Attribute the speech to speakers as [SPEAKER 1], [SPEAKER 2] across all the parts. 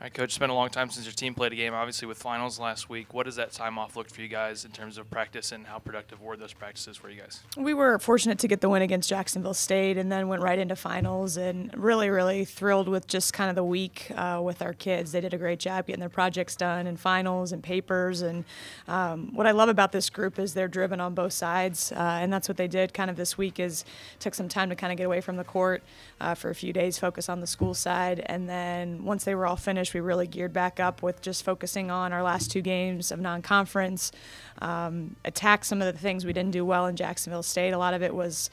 [SPEAKER 1] All right, Coach, it's been a long time since your team played a game, obviously with finals last week. What does that time off look for you guys in terms of practice, and how productive were those practices for you guys?
[SPEAKER 2] We were fortunate to get the win against Jacksonville State and then went right into finals, and really, really thrilled with just kind of the week with our kids. They did a great job getting their projects done and finals and papers. And what I love about this group is they're driven on both sides, and that's what they did kind of this week is took some time to kind of get away from the court for a few days, focus on the school side. And then once they were all finished, we really geared back up with just focusing on our last two games of non-conference, attack some of the things we didn't do well in Jacksonville State. A lot of it was,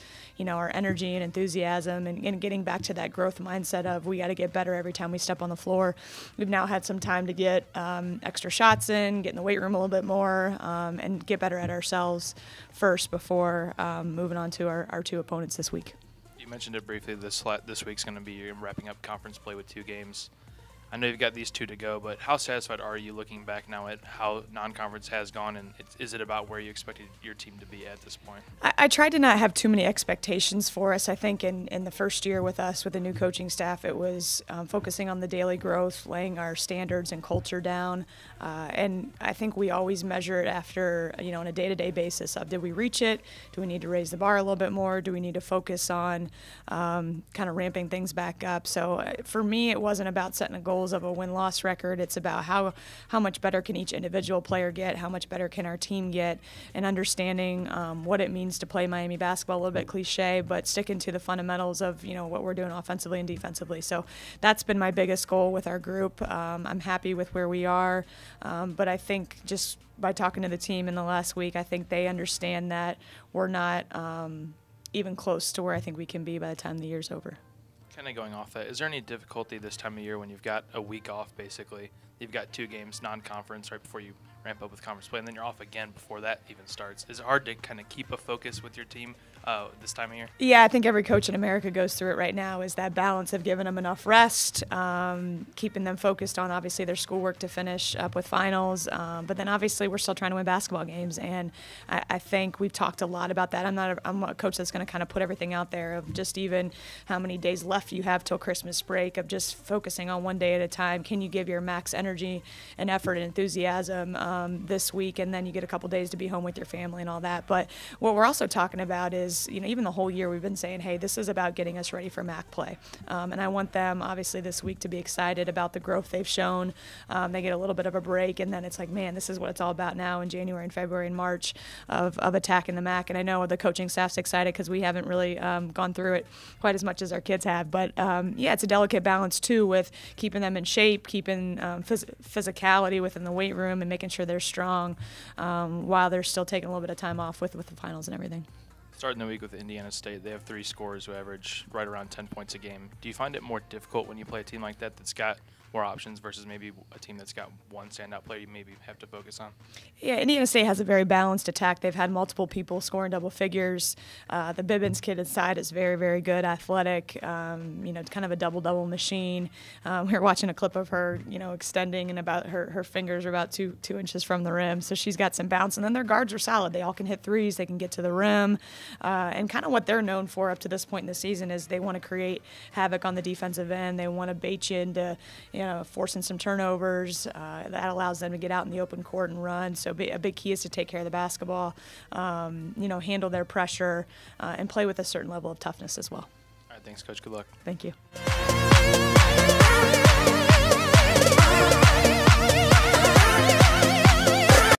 [SPEAKER 2] our energy and enthusiasm and getting back to that growth mindset of we got to get better every time we step on the floor. We've now had some time to get extra shots in, get in the weight room a little bit more, and get better at ourselves first before moving on to our two opponents this week.
[SPEAKER 1] You mentioned it briefly. This week's going to be wrapping up conference play with 2 games. I know you've got these 2 to go, but how satisfied are you looking back now at how non-conference has gone, and is it about where you expected your team to be at this point?
[SPEAKER 2] I tried to not have too many expectations for us. I think in the first year with us, with the new coaching staff, it was focusing on the daily growth, laying our standards and culture down, and I think we always measure it after, on a day-to-day basis of did we reach it? Do we need to raise the bar a little bit more? Do we need to focus on kind of ramping things back up? So for me, it wasn't about setting a goal of a win-loss record. It's about how much better can each individual player get, how much better can our team get, and understanding what it means to play Miami basketball. A little bit cliche, but sticking to the fundamentals of what we're doing offensively and defensively. So that's been my biggest goal with our group. I'm happy with where we are, but I think just by talking to the team in the last week, I think they understand that we're not even close to where I think we can be by the time the year's over.
[SPEAKER 1] Kind of going off that, is there any difficulty this time of year when you've got a week off, basically? You've got 2 games, non-conference, right before you ramp up with conference play, and then you're off again before that even starts. Is it hard to kind of keep a focus with your team this time of year?
[SPEAKER 2] Yeah, I think every coach in America goes through it right now, is that balance of giving them enough rest, keeping them focused on obviously their schoolwork to finish up with finals, but then obviously we're still trying to win basketball games, and I think we've talked a lot about that. I'm a coach that's going to kind of put everything out there of just even how many days left you have till Christmas break, of just focusing on one day at a time. Can you give your max energy and effort and enthusiasm this week, and then you get a couple days to be home with your family and all that. But what we're also talking about is, even the whole year we've been saying, hey, this is about getting us ready for MAC play. And I want them, obviously, this week to be excited about the growth they've shown. They get a little bit of a break, and then it's like, man, this is what it's all about now in January and February and March of attacking the MAC. And I know the coaching staff's excited because we haven't really gone through it quite as much as our kids have. But, yeah, it's a delicate balance, too, with keeping them in shape, keeping physicality within the weight room, and making sure they're strong while they're still taking a little bit of time off with the finals and everything.
[SPEAKER 1] Starting the week with Indiana State, they have 3 scorers who average right around 10 points a game. Do you find it more difficult when you play a team like that that's got more options versus maybe a team that's got one standout player you maybe have to focus on?
[SPEAKER 2] Yeah, Indiana State has a very balanced attack. They've had multiple people scoring double figures. The Bibbins kid inside is very, very good, athletic, kind of a double-double machine. We were watching a clip of her, extending, and about her fingers are about two inches from the rim, so she's got some bounce. And then their guards are solid. They all can hit threes. They can get to the rim. And kind of what they're known for up to this point in the season is they want to create havoc on the defensive end. They want to bait you into, forcing some turnovers. That allows them to get out in the open court and run. So a big key is to take care of the basketball, handle their pressure, and play with a certain level of toughness as well.
[SPEAKER 1] All right, thanks, Coach. Good luck.
[SPEAKER 2] Thank you.